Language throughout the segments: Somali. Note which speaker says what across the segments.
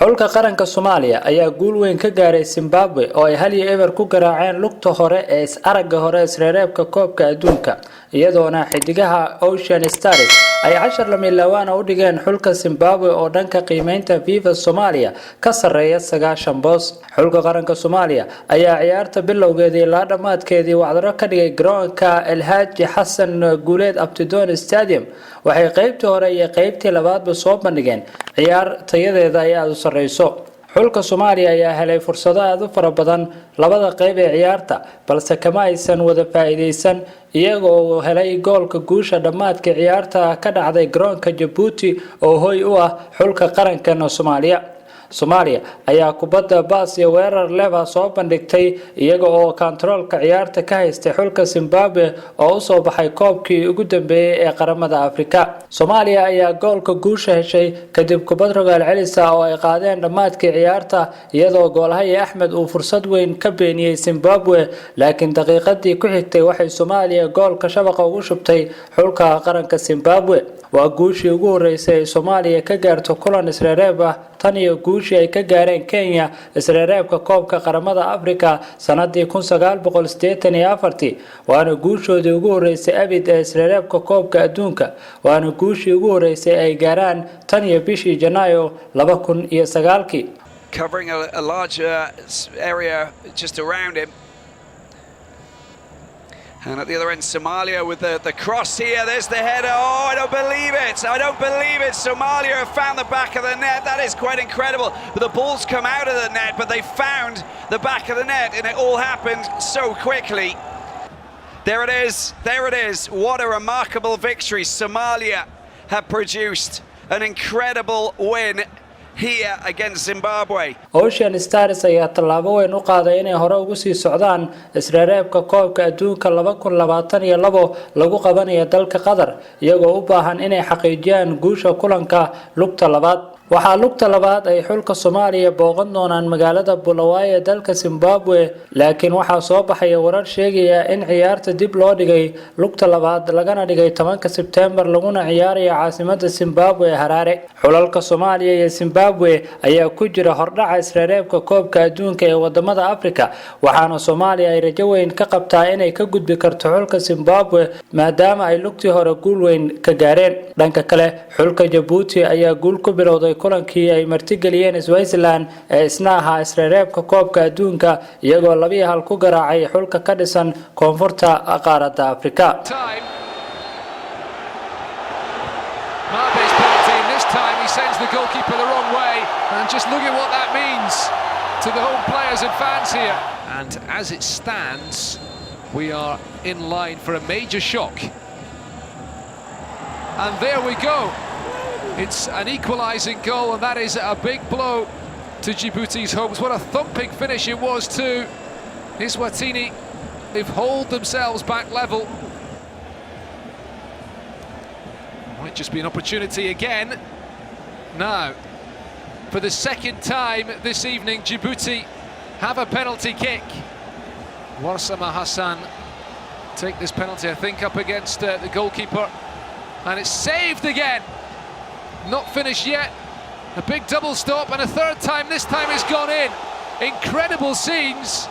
Speaker 1: xulka qaranka Soomaaliya ayaa guul weyn ka gaaray Zimbabwe oo ay hal iyo eber ku garaaceen lugta hore ee aragga hore isreereebka Koobka Aduunka iyadoona xidigaha Ocean Stars ay 10 milyan u dhigeen xulka Zimbabwe oo dhanka qiimeynta FIFA Soomaaliya ka sareeya 9 boos. Xulka qaranka Soomaaliya ayaa ciyaarta bilowgeedii ilaa dhamaadkeedii wacdaro ka dhigay garoonka El Hadji Hassan Guuleed Abtidoon Stadium waxay qaybtii hore iyo qaybtii labaadba soo bandhigeen ciyaar tayadeeda ay aad u sareyso. xulka Soomaaliya ayaa helay fursado aad u fara badan labada qayb ee ciyaarta balse kama aysan wada faa'iideysan iyagoo helay goolka guusha dhamaadka ciyaarta ka dhacday garoonka Djibouti oo hoy u ah xulka qaranka Soomaaliya ayaa kubadda baas iyo weerar leba soo bandhigtay iyaga oo kontroolka ciyaarta ka haystay xulka Zimbabwe oo u soo baxay koobkii ugu dambeeyay ee qaramada Afrika. Soomaaliya ayaa goolka guusha heshay kadib kubad rogaal celis ah oo ay qaadeen dhamaadkii ciyaarta iyadoo goolhaye Axmed uu fursad weyn ka beeniyay Zimbabwe laakiin daqiiqadii ku xigtay waxay Soomaaliya goolka shabaqa ugu shubtay xulka qaranka Zimbabwe. waa guushii ugu horeysay ee Soomaaliya ka gaarto kulan isreereeb ah tan iyo guushii ay ka gaareen Kenya isreereebka koobka qaramada Afrika sanadii 1984 waana guushoodii ugu horeysay abid ee isreereebka koobka Aduunka waana guushii ugu horeysay ay gaaraan tan iyo bishii Janaayo 2009
Speaker 2: covering a large area just around him. And at the other end, Somalia with the cross here. There's the header. Oh, I don't believe it. I don't believe it. Somalia have found the back of the net. That is quite incredible. But the ball's come out of the net, but they found the back of the net, and it all happened so quickly. There it is. There it is. What a remarkable victory. Somalia have produced an incredible win here against Zimbabwe.
Speaker 1: Ocean Stars ayaa tallaabo weyn u qaaday inay hore ugu sii socdaan isreereebka koobka Aduunka 2022 lagu qabanayo dalka Qatar iyagoo u baahan inay xaqiijiyaan guusha kulanka lugta labaad. waxaa lugta labaad ay xulka Soomaaliya booqan doonaan magaalada Bulawayo ee dalka Zimbabwe laakiin waxaa soo baxay warar sheegaya in ciyaarta dib loo dhigay lugta labaad lagana dhigay 10 September laguna ciyaarayo caasimadda Zimbabwe Harare. xulalka Soomaaliya iyo Zimbabwe ayaa ku jira hordhaca isreereebka koobka Aduunka ee wadamada Afrika waxaana Soomaaliya ay rajo weyn ka qabtaa inay ka gudbi karto xulka Zimbabwe maadaama ay lugtii hore guul weyn ka gaareen. dhanka kale xulka Djibouti ayaa guul ku bilowday kulankii ay martigeliyeen Switzerland ee isna ahaa isreereebka koobka Aduunka iyagoo 2-1 ku garaacay xulka ka dhisan koonfurta qaaradda Afrika.
Speaker 3: Time he sends the goalkeeper the wrong way, and just look at what that means to the home players and fans here. And as it stands, we are in line for a major shock. And there we go. It's an equalising goal, and that is a big blow to Djibouti's hopes. What a thumping finish it was too. Eswatini, they've hauled themselves back level. Might just be an opportunity again. Now, for the second time this evening, Djibouti have a penalty kick. Warsama Hassan take this penalty, I think, up against the goalkeeper. And it's saved again. Not finished yet. A big double stop, and a third time. This time it's gone in. Incredible scenes.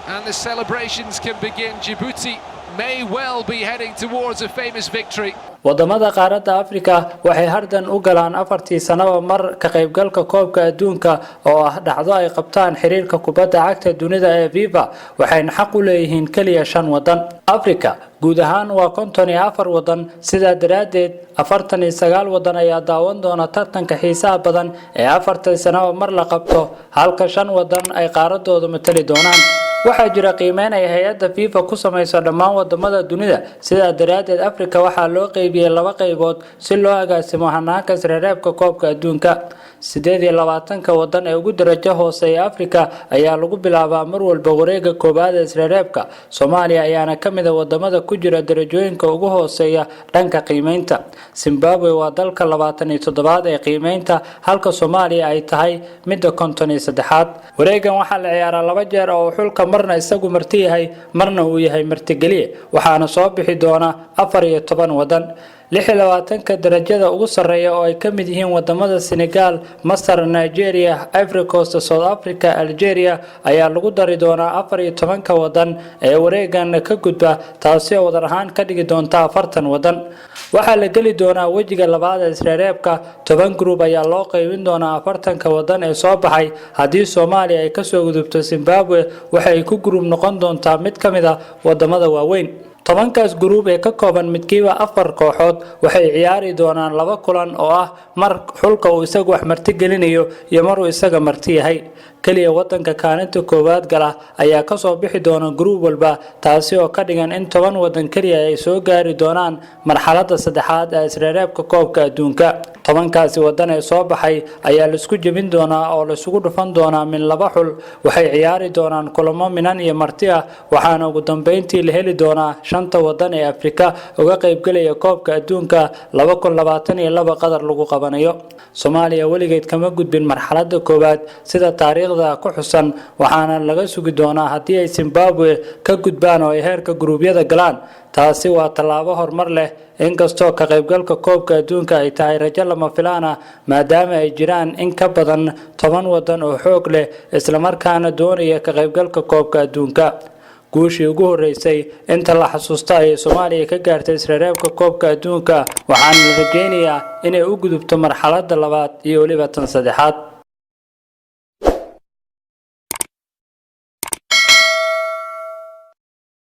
Speaker 3: And the celebrations can begin. Djibouti may well be heading towards a famous victory.
Speaker 1: wadamada qaaradda Afrika waxay hardan u galaan 4 sanaba mar ka qaybgalka koobka Aduunka oo ah dhacdo ay qabtaan xiriirka kubadda cagta dunida ee FIFA waxayna xaq u leeyihiin kaliya 5 wadan. Afrika guud ahaan waa 54 wadan sida daraadeed 49 wadan ayaa daawan doona tartanka xiisaha badan ee 4 sanaba mar la qabto halka 5 wadan ay qaaradooda matali doonaan. waxaa jira qiimeyn ay hay'adda FIFA ku samayso dhammaan wadamada dunida sida daraadeed Afrika waxaa loo qaybiyay 2 qaybood si loo agaasimo hanaanka isreereebka koobka Aduunka. 28 wadan ee ugu darajo hooseeya Afrika ayaa lagu bilaabaa mar walba wareega koobaad ee isreereebka. Soomaaliya ayaana ka mid ah wadamada ku jira darajooyinka ugu hooseeya dhanka qiimeynta. Zimbabwe waa dalka 27aad ee qiimeynta halka Soomaaliya ay tahay midda 53aad. wareegan waxaa la ciyaaraa 2 jeer oo xulka marna isagu marti yahay marna uu yahay martigeliye waxaana soo bixi doona 14 wadan. 26 darajada ugu sareeya oo ay ka mid yihiin wadamada Senegal, Masar, Nigeria, Ivory Coast, South Africa, Algeria ayaa lagu dari doonaa 14 wadan ee wareegan ka gudba taasi oo wadar ahaan ka dhigi doonta 40 wadan. waxaa la gali doonaa wajiga labaad ee isreereebka 10 group ayaa loo qaybin doonaa 40 wadan ee soo baxay. haddii Soomaaliya ay ka soo gudubto Zimbabwe waxa ay ku group noqon doontaa mid ka mid ah wadamada waaweyn. 10kaas group ee ka kooban midkiiba 4 kooxood waxay ciyaari doonaan 2 kulan oo ah mar xulka uu isagu wax marti gelinayo iyo mar uu isaga marti yahay. kaliya wadanka kaalinta koowaad gala ayaa ka soo bixi doona group walba taasi oo ka dhigan in 10 wadan kaliya ay soo gaari doonaan marxaladda saddexaad ee isreereebka koobka adduunka. 10kaasi wadan ee soo baxay ayaa la isku jebin doonaa oo la isugu dhufan doonaa min 2 xul. waxay ciyaari doonaan kulamo minan iyo marti ah waxaana ugu dambeyntii la heli doonaa 5 wadan ee Afrika uga qayb galaya koobka adduunka 2022 qadar lagu qabanayo. Soomaaliya weligeed kama gudbin marxaladda koowaad sida taariikhda ku xusan waxaana laga sugi doonaa haddii ay Zimbabwe ka gudbaan oo ay heerka gruubyada galaan. taasi waa tallaabo horumar leh inkastoo ka qaybgalka koobka adduunka ay tahay rajo lama filaan ah maadaama ay jiraan in ka badan 10 wadan oo xoog leh isla markaana doonaya ka qaybgalka koobka adduunka. guushii ugu horeysay inta la xasuusto ay Soomaaliya ka gaartay isreereebka koobka adduunka waxaan la rajeynayaa inay u gudubto marxaladda labaad iyo waliba tan saddexaad.